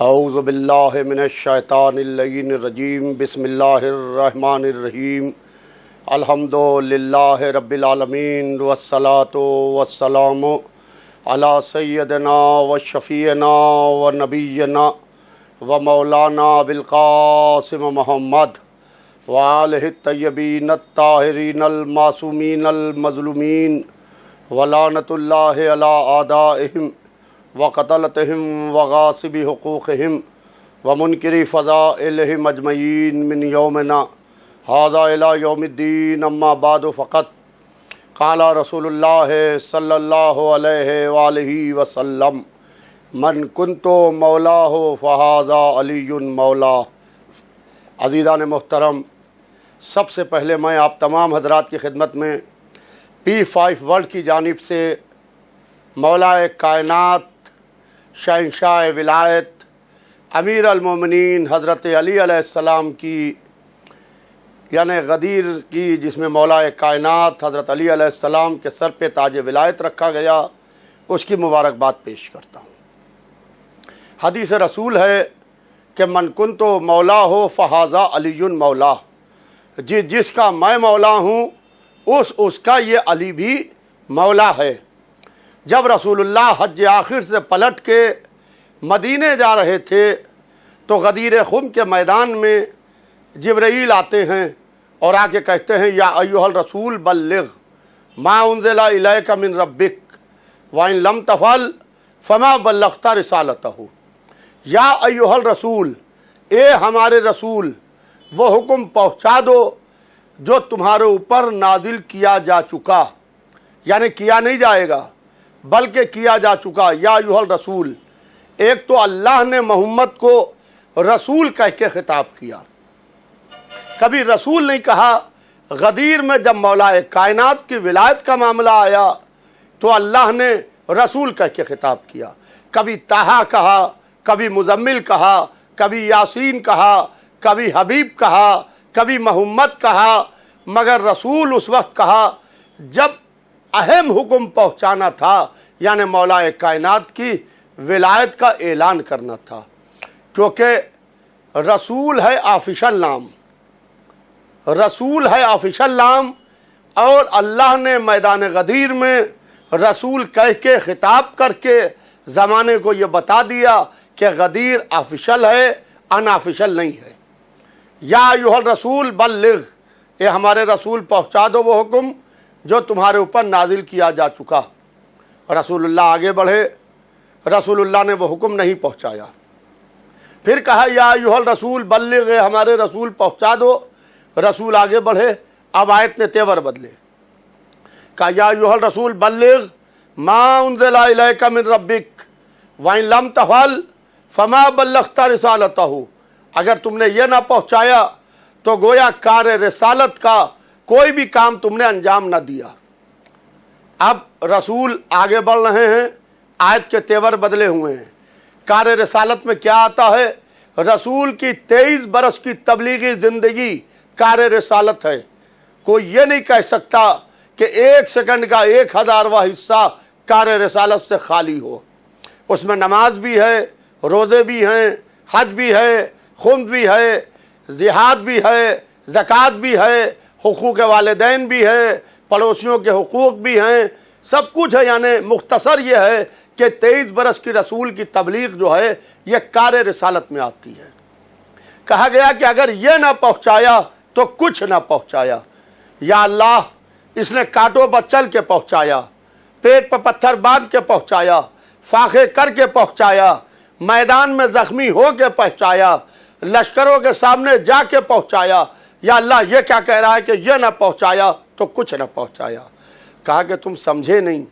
اعوذ باللہ من الشیطان اللعین الرجیم بسم اللہ الرحمن الرحیم الحمد للہ رب العالمین والصلاة والسلام علی سیدنا و شفیعنا و نبینا و مولانا بالقاسم محمد وآلہ الطیبین الطاہرین المعصومین المظلومین ولعنۃ اللہ علی اعدائہم وقتلتہم وغاصب حقوقہم ومنکر فضائلہم اجمعین من یومنا ھذا الی یوم الدین اما بعد فقط قال رسول اللہ صلی اللہ علیہ وآلہ وسلم من کنت مولاہ فھذا علی مولاہ۔ عزیزان محترم، سب سے پہلے میں آپ تمام حضرات کی خدمت میں P5 ورلڈ کی جانب سے مولا کائنات، شہنشاہ ولایت، امیر المومنین حضرت علی علیہ السلام کی یعنی غدیر کی، جس میں مولا کائنات حضرت علی علیہ السلام کے سر پہ تاج ولایت رکھا گیا، اس کی مبارکباد پیش کرتا ہوں۔ حدیث رسول ہے کہ من کنت مولا ہو فھذا علی مولا، جس کا میں مولا ہوں اس کا یہ علی بھی مولا ہے۔ جب رسول اللہ حج آخر سے پلٹ کے مدینے جا رہے تھے تو غدیر خم کے میدان میں جبرائیل آتے ہیں اور آ کے کہتے ہیں یا ایھا الرسول بلغ ما انزل الیک من ربک وان لم تفعل فما بلغت رسالتہ۔ یا ایھا الرسول، اے ہمارے رسول، وہ حکم پہنچا دو جو تمہارے اوپر نازل کیا جا چکا، یعنی کیا نہیں جائے گا بلکہ کیا جا چکا۔ یا ایھا الرسول، ایک تو اللہ نے محمد کو رسول کہہ کے خطاب کیا، کبھی رسول نہیں کہا۔ غدیر میں جب مولا کائنات کی ولایت کا معاملہ آیا تو اللہ نے رسول کہہ کے خطاب کیا، کبھی طٰہٰ کہا، کبھی مزمل کہا، کبھی یاسین کہا، کبھی حبیب کہا، کبھی محمد کہا، مگر رسول اس وقت کہا جب اہم حکم پہنچانا تھا، یعنی مولا کائنات کی ولایت کا اعلان کرنا تھا، کیونکہ رسول ہے آفیشل نام، رسول ہے آفیشل نام، اور اللہ نے میدان غدیر میں رسول کہہ کے خطاب کر کے زمانے کو یہ بتا دیا کہ غدیر آفیشل ہے، ان آفیشل نہیں ہے۔ یا ایھا الرسول بلغ، اے ہمارے رسول پہنچا دو وہ حکم جو تمہارے اوپر نازل کیا جا چکا۔ رسول اللہ آگے بڑھے، رسول اللہ نے وہ حکم نہیں پہنچایا۔ پھر کہا یا ایھا الرسول بلغ، اے ہمارے رسول پہنچا دو، رسول آگے بڑھے، اب آیت نے تیور بدلے، کہا یا ایھا الرسول بلغ ما انزل الیک من ربک وان لم تفعل فما بلغت رسالتہ۔ اگر تم نے یہ نہ پہنچایا تو گویا کار رسالت کا کوئی بھی کام تم نے انجام نہ دیا۔ اب رسول آگے بڑھ رہے ہیں، آیت کے تیور بدلے ہوئے ہیں۔ کار رسالت میں کیا آتا ہے؟ رسول کی 23 برس کی تبلیغی زندگی کار رسالت ہے۔ کوئی یہ نہیں کہہ سکتا کہ 1 سیکنڈ کا 1000واں حصہ کار رسالت سے خالی ہو۔ اس میں نماز بھی ہے، روزے بھی ہیں، حج بھی ہے، خمس بھی ہے، جہاد بھی ہے، زکوٰۃ بھی ہے، حقوق والدین بھی ہے، پڑوسیوں کے حقوق بھی ہیں، سب کچھ ہے۔ یعنی مختصر یہ ہے کہ 23 برس کی رسول کی تبلیغ جو ہے یہ کار رسالت میں آتی ہے۔ کہا گیا کہ اگر یہ نہ پہنچایا تو کچھ نہ پہنچایا۔ یا اللہ، اس نے کانٹوں پر چل کے پہنچایا، پیٹ پر پتھر باندھ کے پہنچایا، فاقے کر کے پہنچایا، میدان میں زخمی ہو کے پہنچایا، لشکروں کے سامنے جا کے پہنچایا۔ یا اللہ، یہ کیا کہہ رہا ہے کہ یہ نہ پہنچایا تو کچھ نہ پہنچایا۔ کہا کہ تم سمجھے نہیں،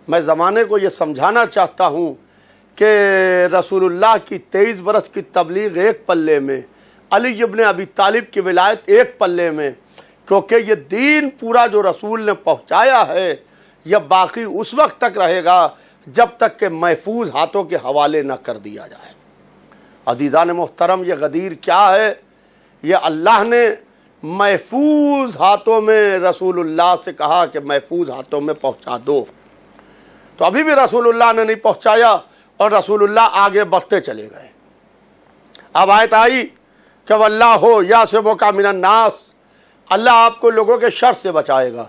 میں زمانے کو یہ سمجھانا چاہتا ہوں کہ رسول اللہ کی 23 برس کی تبلیغ ایک پلے میں، علی ابن ابی طالب کی ولایت ایک پلے میں، کیونکہ یہ دین پورا جو رسول نے پہنچایا ہے یہ باقی اس وقت تک رہے گا جب تک کہ محفوظ ہاتھوں کے حوالے نہ کر دیا جائے۔ عزیزان محترم، یہ غدیر کیا ہے؟ یہ اللہ نے محفوظ ہاتھوں میں رسول اللہ سے کہا کہ محفوظ ہاتھوں میں پہنچا دو، تو ابھی بھی رسول اللہ نے نہیں پہنچایا اور رسول اللہ آگے بڑھتے چلے گئے۔ اب آیت آئی کہ واللہ یعصمک من الناس، اللہ آپ کو لوگوں کے شر سے بچائے گا،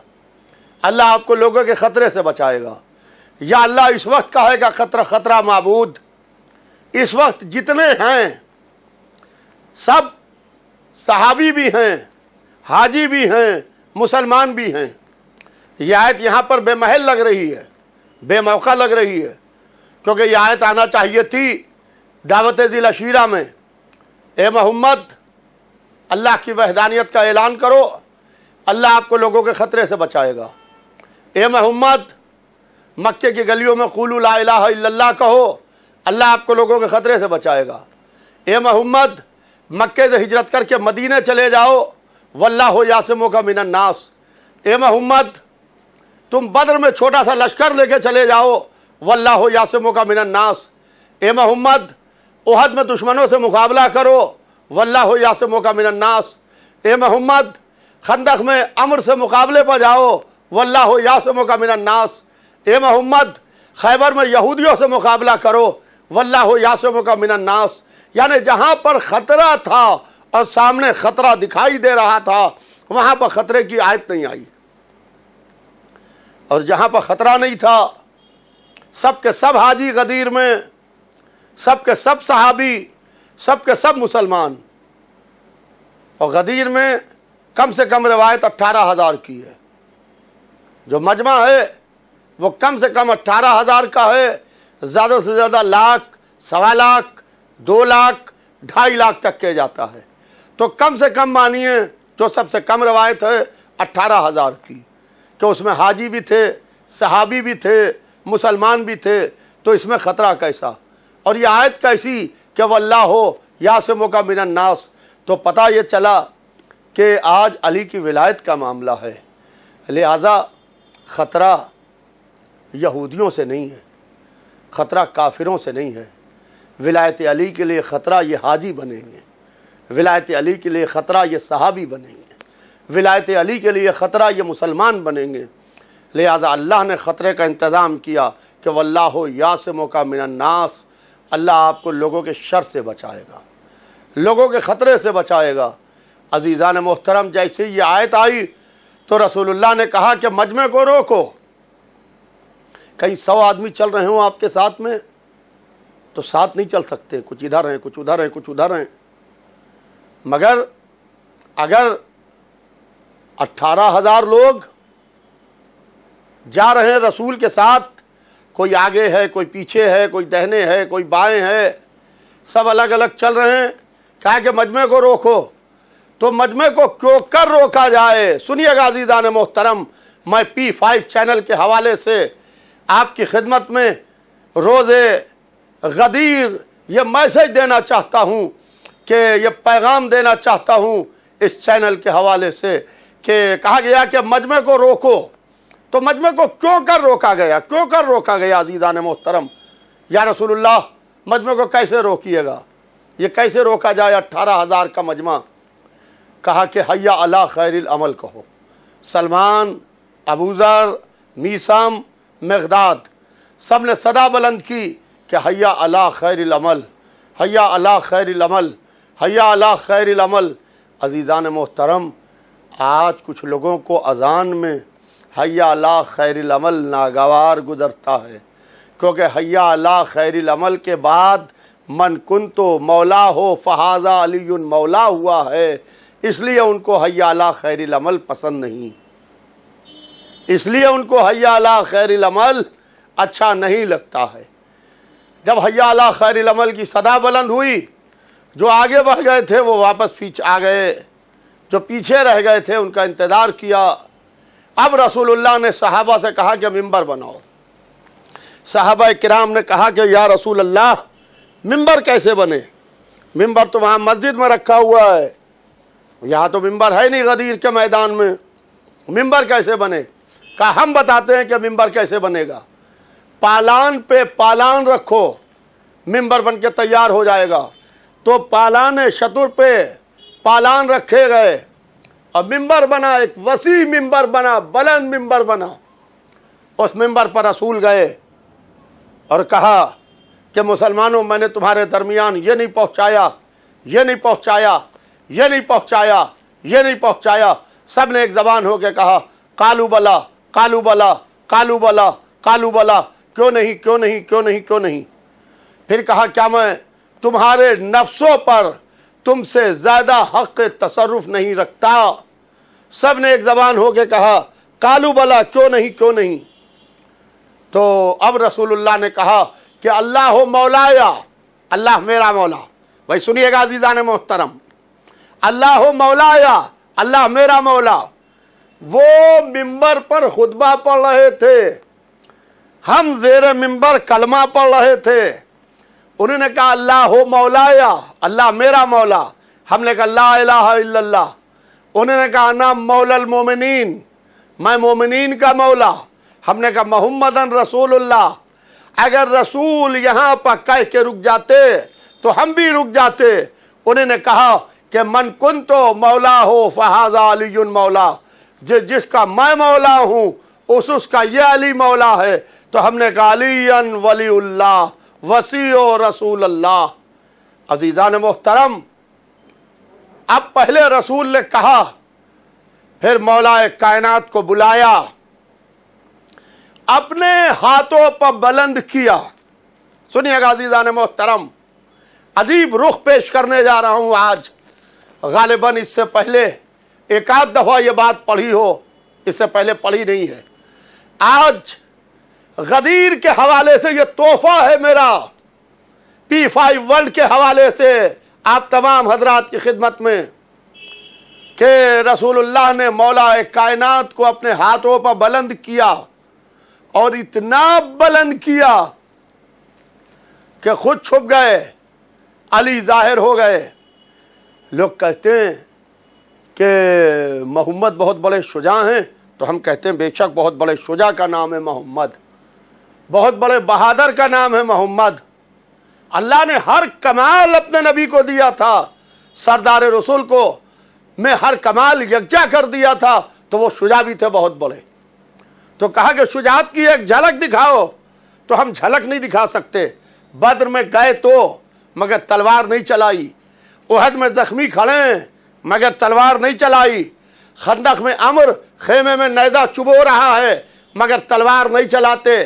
اللہ آپ کو لوگوں کے خطرے سے بچائے گا۔ یا اللہ اس وقت کہے گا خطرہ خطرہ معبود، اس وقت جتنے ہیں سب صحابی بھی ہیں، حاجی بھی ہیں، مسلمان بھی ہیں۔ یہ آیت یہاں پر بے محل لگ رہی ہے، بے موقع لگ رہی ہے، کیونکہ یہ آیت آنا چاہیے تھی دعوت ذی العشیرہ میں۔ اے محمد، اللہ کی وحدانیت کا اعلان کرو، اللہ آپ کو لوگوں کے خطرے سے بچائے گا۔ اے محمد، مکے کی گلیوں میں قولوا لا الہ الا اللہ کہو، اللہ آپ کو لوگوں کے خطرے سے بچائے گا۔ اے محمد، مکے سے ہجرت کر کے مدینے چلے جاؤ، واللہ یعصمک من الناس۔ اے محمد، تم بدر میں چھوٹا سا لشکر لے کے چلے جاؤ، واللہ یعصمک من الناس۔ اے محمد، احد میں دشمنوں سے مقابلہ کرو، واللہ یعصمک من الناس۔ اے محمد، خندق میں عمر سے مقابلے پر جاؤ، واللہ یعصمک من الناس۔ اے محمد، خیبر میں یہودیوں سے مقابلہ کرو، واللہ یعصمک من الناس۔ یعنی جہاں پر خطرہ تھا اور سامنے خطرہ دکھائی دے رہا تھا، وہاں پر خطرے کی آیت نہیں آئی، اور جہاں پر خطرہ نہیں تھا سب کے سب حاجی غدیر میں، سب کے سب صحابی، سب کے سب مسلمان۔ اور غدیر میں کم سے کم روایت 18,000 کی ہے، جو مجمع ہے وہ کم سے کم 18,000 کا ہے، زیادہ سے زیادہ لاکھ، 1.25 لاکھ، 2 لاکھ، 2.5 لاکھ تک کے جاتا ہے۔ تو کم سے کم مانیے جو سب سے کم روایت ہے 18,000 کی، کہ اس میں حاجی بھی تھے، صحابی بھی تھے، مسلمان بھی تھے، تو اس میں خطرہ کیسا؟ اور یہ آیت کیسی کہ واللہ یعصمک من الناس؟ تو پتہ یہ چلا کہ آج علی کی ولایت کا معاملہ ہے، لہذا خطرہ یہودیوں سے نہیں ہے، خطرہ کافروں سے نہیں ہے۔ ولایت علی کے لیے خطرہ یہ حاجی بنیں گے، ولایت علی کے لیے خطرہ یہ صحابی بنیں گے، ولایت علی کے لیے خطرہ یہ مسلمان بنیں گے۔ لہذا اللہ نے خطرے کا انتظام کیا کہ واللہ یعصمک من الناس، اللہ آپ کو لوگوں کے شر سے بچائے گا، لوگوں کے خطرے سے بچائے گا۔ عزیزان محترم، جیسے یہ آیت آئی تو رسول اللہ نے کہا کہ مجمع کو روکو۔ کہیں 100 آدمی چل رہے ہوں آپ کے ساتھ میں تو ساتھ نہیں چل سکتے، کچھ ادھر ہیں، کچھ ادھر ہیں، کچھ ادھر ہیں۔ مگر اگر 18,000 لوگ جا رہے ہیں رسول کے ساتھ، کوئی آگے ہے، کوئی پیچھے ہے، کوئی دہنے ہے، کوئی بائیں ہے، سب الگ الگ چل رہے ہیں، کہا کہ مجمع کو روکو۔ تو مجمع کو کیوں کر روکا جائے؟ سنیے گا عزیزان محترم، میں P5 چینل کے حوالے سے آپ کی خدمت میں روز غدیر یہ میسج دینا چاہتا ہوں، کہ یہ پیغام دینا چاہتا ہوں اس چینل کے حوالے سے، کہ کہا گیا کہ مجمع کو روکو۔ تو مجمع کو کیوں کر روکا گیا؟ کیوں کر روکا گیا عزیزان محترم؟ یا رسول اللہ مجمع کو کیسے روکیے گا؟ یہ کیسے روکا جائے 18,000 کا مجمع؟ کہا کہ حیا علی خیر العمل کہو۔ سلمان، ابوذر، میثم، مقداد سب نے صدا بلند کی کہ حیا علی خیر العمل، حیا علی خیر العمل، حیا علی خیر العمل۔ عزیزان محترم، آج کچھ لوگوں کو اذان میں حیا علی خیر العمل ناگوار گزرتا ہے، کیونکہ حیا علی خیر العمل کے بعد من کنتو مولا ہو فہذا علی مولا ہوا ہے، اس لیے ان کو حیا علی خیر العمل پسند نہیں، اس لیے ان کو حیا علی خیر العمل اچھا نہیں لگتا ہے۔ جب حیا علی خیر العمل کی صدا بلند ہوئی، جو آگے بڑھ گئے تھے وہ واپس پیچھے آ گئے، جو پیچھے رہ گئے تھے ان کا انتظار کیا۔ اب رسول اللہ نے صحابہ سے کہا کہ ممبر بناؤ۔ صحابہ کرام نے کہا کہ یا رسول اللہ ممبر کیسے بنے؟ ممبر تو وہاں مسجد میں رکھا ہوا ہے، یہاں تو ممبر ہے نہیں غدیر کے میدان میں، ممبر کیسے بنے؟ کہا ہم بتاتے ہیں کہ ممبر کیسے بنے گا۔ پالان پہ پالان رکھو، ممبر بن کے تیار ہو جائے گا۔ تو پالان شتر پہ پالان رکھے گئے اور ممبر بنا، ایک وسیع ممبر بنا، بلند ممبر بنا۔ اس ممبر پر رسول گئے اور کہا کہ مسلمانوں، میں نے تمہارے درمیان یہ نہیں پہنچایا یہ نہیں پہنچایا، یہ نہیں پہنچایا، یہ نہیں پہنچایا۔ سب نے ایک زبان ہو کے کہا قالوا بلا، قالوا بلا، قالوا بلا، قالوا بلا، کیوں نہیں، کیوں نہیں، کیوں نہیں، کیوں نہیں۔ پھر کہا کیا میں تمہارے نفسوں پر تم سے زیادہ حق تصرف نہیں رکھتا؟ سب نے ایک زبان ہو کے کہا قالوا بلا، کیوں نہیں، کیوں نہیں۔ تو اب رسول اللہ نے کہا کہ اللہ مولایا، اللہ میرا مولا۔ بھائی سنیے گا عزیزان محترم، اللہ مولایا، اللہ میرا مولا۔ وہ ممبر پر خطبہ پڑھ رہے تھے، ہم زیر ممبر کلمہ پڑھ رہے تھے۔ انہوں نے کہا اللہ مولایا، اللہ میرا مولا۔ ہم نے کہا لا الہ الا اللہ۔ انہوں نے کہا انا مولا المومنین، میں مومنین کا مولا۔ ہم نے کہا محمدن رسول اللہ۔ اگر رسول یہاں پر کہہ کے رک جاتے تو ہم بھی رک جاتے۔ انہوں نے کہا کہ من کنتو مولا ہو فہذا علی مولا، جس کا میں مولا ہوں اس کا یہ علی مولا ہے۔ تو ہم نے کہا علی ولی اللہ وسیع رسول اللہ۔ عزیزان محترم، اب پہلے رسول نے کہا، پھر مولا کائنات کو بلایا، اپنے ہاتھوں پر بلند کیا۔ سنیے گا عزیزان محترم، عجیب رخ پیش کرنے جا رہا ہوں آج۔ غالباً اس سے پہلے ایک آدھ دفعہ یہ بات پڑھی ہو، اس سے پہلے پڑھی نہیں ہے۔ آج غدیر کے حوالے سے یہ تحفہ ہے میرا، P5 ورلڈ کے حوالے سے آپ تمام حضرات کی خدمت میں، کہ رسول اللہ نے مولا کائنات کو اپنے ہاتھوں پر بلند کیا، اور اتنا بلند کیا کہ خود چھپ گئے، علی ظاہر ہو گئے۔ لوگ کہتے ہیں کہ محمد بہت بڑے شجاع ہیں، تو ہم کہتے ہیں بے شک بہت بڑے شجاع کا نام ہے محمد، بہت بڑے بہادر کا نام ہے محمد۔ اللہ نے ہر کمال اپنے نبی کو دیا تھا، سردار رسول کو میں ہر کمال یکجا کر دیا تھا، تو وہ شجاع بھی تھے بہت بڑے۔ تو کہا کہ شجاعت کی ایک جھلک دکھاؤ، تو ہم جھلک نہیں دکھا سکتے۔ بدر میں گئے تو مگر تلوار نہیں چلائی، احد میں زخمی کھڑے ہیں مگر تلوار نہیں چلائی، خندق میں عمر خیمے میں نیزہ چبو رہا ہے مگر تلوار نہیں چلاتے،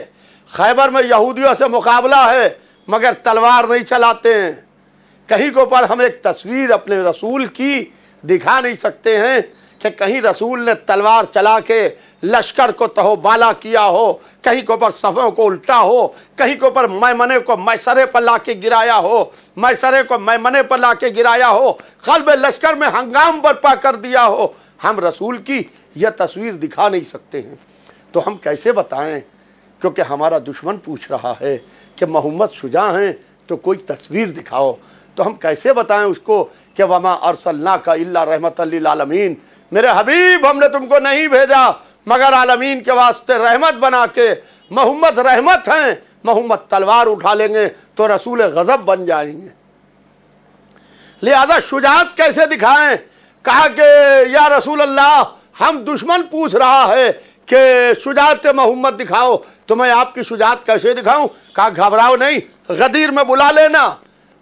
خیبر میں یہودیوں سے مقابلہ ہے مگر تلوار نہیں چلاتے ہیں۔ کہیں کو پر ہم ایک تصویر اپنے رسول کی دکھا نہیں سکتے ہیں کہ کہیں رسول نے تلوار چلا کے لشکر کو تہو بالا کیا ہو، کہیں کو پر صفوں کو الٹا ہو، کہیں کو پر میمنے کو میسرے پر لا کے گرایا ہو، میسرے کو میمنے پر لا کے گرایا ہو، قلب لشکر میں ہنگام برپا کر دیا ہو۔ ہم رسول کی یہ تصویر دکھا نہیں سکتے ہیں، تو ہم کیسے بتائیں؟ کیونکہ ہمارا دشمن پوچھ رہا ہے کہ محمد شجاع ہیں تو کوئی تصویر دکھاؤ، تو ہم کیسے بتائیں اس کو کہ وما ارسلناک الا رحمۃ للعالمین، میرے حبیب ہم نے تم کو نہیں بھیجا مگر عالمین کے واسطے رحمت بنا کے۔ محمد رحمت ہیں، محمد تلوار اٹھا لیں گے تو رسول غضب بن جائیں گے۔ لہذا شجاعت کیسے دکھائیں؟ کہا کہ یا رسول اللہ، ہم دشمن پوچھ رہا ہے کہ شجاعت محمد دکھاؤ، تو میں آپ کی شجاعت کیسے دکھاؤں؟ کہا گھبراؤ نہیں، غدیر میں بلا لینا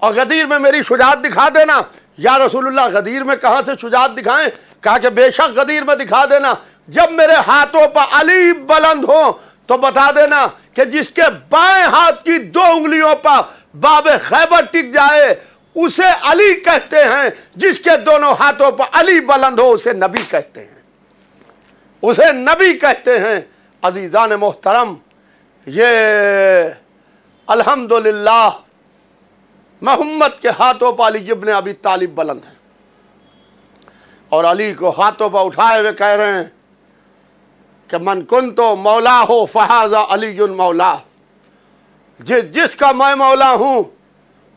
اور غدیر میں میری شجاعت دکھا دینا۔ یا رسول اللہ غدیر میں کہاں سے شجاعت دکھائیں؟ کہا کہ بے شک غدیر میں دکھا دینا، جب میرے ہاتھوں پر علی بلند ہو تو بتا دینا کہ جس کے بائیں ہاتھ کی 2 انگلیوں پر باب خیبر ٹک جائے اسے علی کہتے ہیں، جس کے دونوں ہاتھوں پر علی بلند ہو اسے نبی کہتے ہیں، اسے نبی کہتے ہیں۔ عزیزان محترم، یہ الحمدللہ محمد کے ہاتھوں پر علی ابن ابی طالب بلند ہیں، اور علی کو ہاتھوں پر اٹھائے ہوئے کہہ رہے ہیں کہ من کنتو مولا ہو فہذا علی مولا، جس کا میں مولا ہوں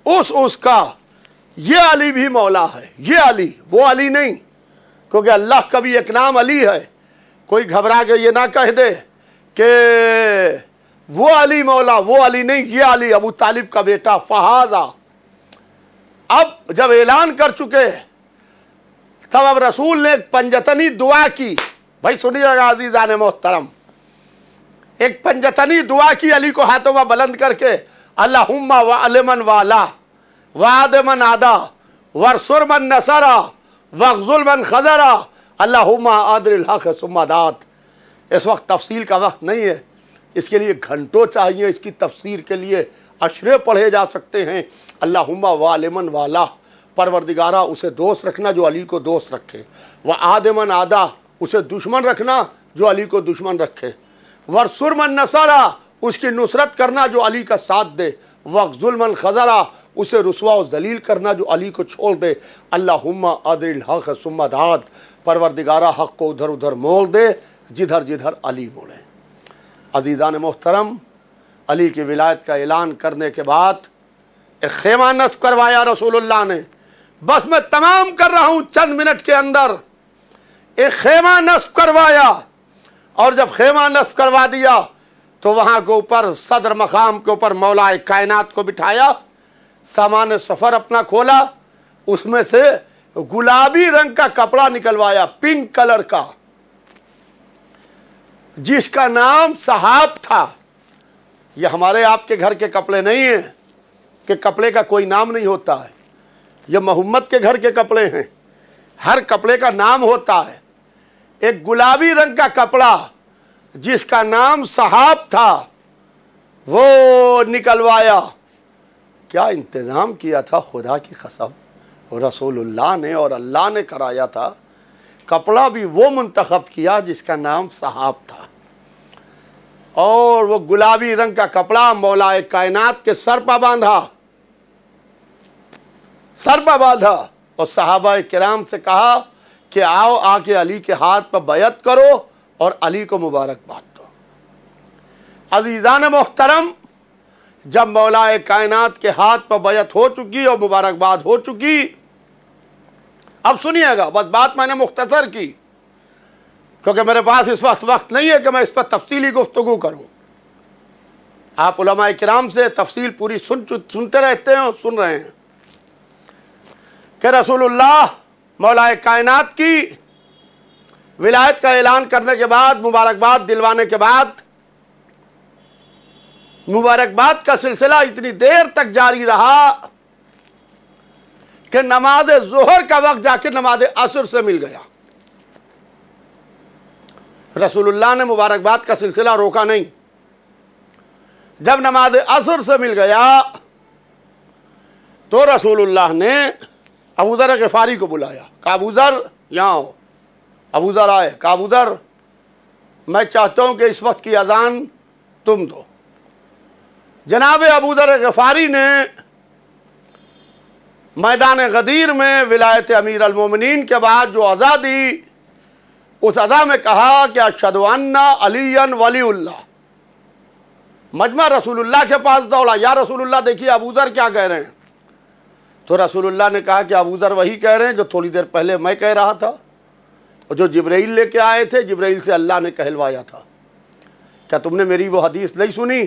اس کا یہ علی بھی مولا ہے۔ یہ علی، وہ علی نہیں، کیونکہ اللہ کا بھی ایک نام علی ہے۔ کوئی گھبرا کے یہ نہ کہہ دے کہ وہ علی مولا، وہ علی نہیں، یہ علی ابو طالب کا بیٹا فہذا۔ اب جب اعلان کر چکے تب اب رسول نے ایک پنجتنی دعا کی۔ بھائی سنیے گا عزیزان محترم، ایک پنجتنی دعا کی علی کو ہاتھوں میں بلند کر کے، اللہم وعلمن والا وعد من عادا ورسر من نصرا وغزل من خزرا اللہم ادر الحق ثم دات۔ اس وقت تفصیل کا وقت نہیں ہے، اس کے لیے گھنٹوں چاہیے، اس کی تفسیر کے لیے اشرے پڑھے جا سکتے ہیں۔ اللہم والمن والا، پروردگارہ اسے دوست رکھنا جو علی کو دوست رکھے، وعادمن عادا، اسے دشمن رکھنا جو علی کو دشمن رکھے، ورسر من نصرا، اس کی نصرت کرنا جو علی کا ساتھ دے، وغزل من خزرا، اسے رسوا و ذلیل کرنا جو علی کو چھوڑ دے۔ اللہم ادر الحق ثم دات، پروردگارہ حق کو ادھر ادھر مول دے جدھر جدھر علی مولے۔ عزیزان محترم، علی کی ولایت کا اعلان کرنے کے بعد ایک خیمہ نصب کروایا رسول اللہ نے۔ بس میں تمام کر رہا ہوں چند منٹ کے اندر۔ ایک خیمہ نصب کروایا، اور جب خیمہ نصب کروا دیا تو وہاں کے اوپر صدر مقام کے اوپر مولا کائنات کو بٹھایا، سامان سفر اپنا کھولا، اس میں سے گلابی رنگ کا کپڑا نکلوایا، پنک کلر کا، جس کا نام صحاب تھا۔ یہ ہمارے آپ کے گھر کے کپڑے نہیں ہیں کہ کپڑے کا کوئی نام نہیں ہوتا ہے، یہ محمد کے گھر کے کپڑے ہیں، ہر کپڑے کا نام ہوتا ہے۔ ایک گلابی رنگ کا کپڑا جس کا نام صحاب تھا وہ نکلوایا۔ کیا انتظام کیا تھا خدا کی قسم، رسول اللہ نے اور اللہ نے کرایا تھا۔ کپڑا بھی وہ منتخب کیا جس کا نام صحاب تھا، اور وہ گلابی رنگ کا کپڑا مولا کائنات کے سر پہ باندھا، اور صحابہ کرام سے کہا کہ آؤ آ کے علی کے ہاتھ پر بیعت کرو اور علی کو مبارکباد دو۔ عزیزان محترم، جب مولا کائنات کے ہاتھ پر بیعت ہو چکی اور مبارکباد ہو چکی، اب سنیے گا، بس بات میں نے مختصر کی کیونکہ میرے پاس اس وقت نہیں ہے کہ میں اس پر تفصیلی گفتگو کروں۔ آپ علماء کرام سے تفصیل پوری سنتے رہتے ہیں اور سن رہے ہیں کہ رسول اللہ مولا کائنات کی ولایت کا اعلان کرنے کے بعد، مبارکباد دلوانے کے بعد، مبارکباد کا سلسلہ اتنی دیر تک جاری رہا کہ نماز ظہر کا وقت جا کے نماز عصر سے مل گیا۔ رسول اللہ نے مبارکباد کا سلسلہ روکا نہیں۔ جب نماز عصر سے مل گیا تو رسول اللہ نے ابو ذر غفاری کو بلایا، کہا ابو ذر یہاں ہو۔ ابو ذر آئے، کہا ابو ذر میں چاہتا ہوں کہ اس وقت کی اذان تم دو۔ جناب ابو ذر غفاری نے میدان غدیر میں ولایت امیر المومنین کے بعد جو اذان دی، اس اذان میں کہا کہ اشہد ان علی ولی اللہ۔ مجمع رسول اللہ کے پاس دوڑا، یا رسول اللہ دیکھیے ابو ذر کیا کہہ رہے ہیں۔ تو رسول اللہ نے کہا کہ ابو ذر وہی کہہ رہے ہیں جو تھوڑی دیر پہلے میں کہہ رہا تھا، اور جو جبرائیل لے کے آئے تھے، جبرائیل سے اللہ نے کہلوایا تھا۔ کیا تم نے میری وہ حدیث نہیں سنی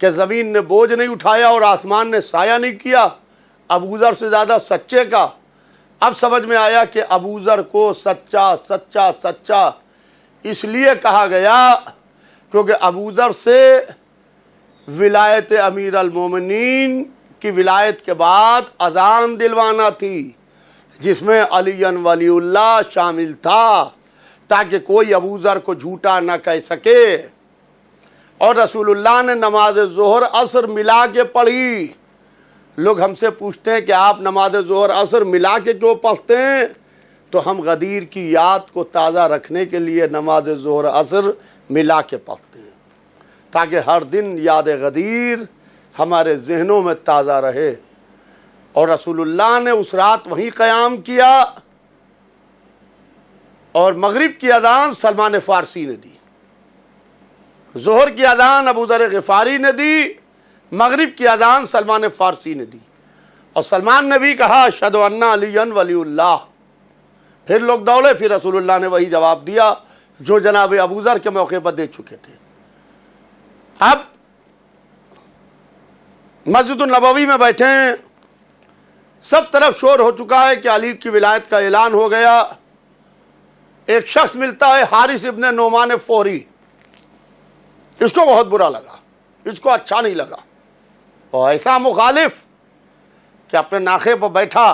کہ زمین نے بوجھ نہیں اٹھایا اور آسمان نے سایہ نہیں کیا ابو ذر سے زیادہ سچے کا؟ اب سمجھ میں آیا کہ ابو ذر کو سچا اس لیے کہا گیا کیونکہ ابو ذر سے ولایت امیر المومنین کی ولایت کے بعد اذان دلوانا تھی، جس میں علی ولی اللہ شامل تھا، تاکہ کوئی ابو ذر کو جھوٹا نہ کہہ سکے۔ اور رسول اللہ نے نماز ظہر عصر ملا کے پڑھی۔ لوگ ہم سے پوچھتے ہیں کہ آپ نماز ظہر عصر ملا کے کیوں پڑھتے ہیں؟ تو ہم غدیر کی یاد کو تازہ رکھنے کے لیے نماز ظہر عصر ملا کے پڑھتے ہیں، تاکہ ہر دن یاد غدیر ہمارے ذہنوں میں تازہ رہے۔ اور رسول اللہ نے اس رات وہیں قیام کیا، اور مغرب کی اذان سلمان فارسی نے دی، ظہر کی اذان ابو ذر غفاری نے دی، مغرب کی اذان سلمان فارسی نے دی، اور سلمان نے بھی کہا اشہد ان علی ولی اللہ۔ پھر لوگ دوڑے، پھر رسول اللہ نے وہی جواب دیا جو جناب ابو ذر کے موقع پر دے چکے تھے۔ اب مسجد النبوی میں بیٹھے ہیں، سب طرف شور ہو چکا ہے کہ علی کی ولایت کا اعلان ہو گیا۔ ایک شخص ملتا ہے حارث ابن نعمان فوری، اس کو بہت برا لگا، اس کو اچھا نہیں لگا، اور ایسا مخالف کہ اپنے ناخے پر بیٹھا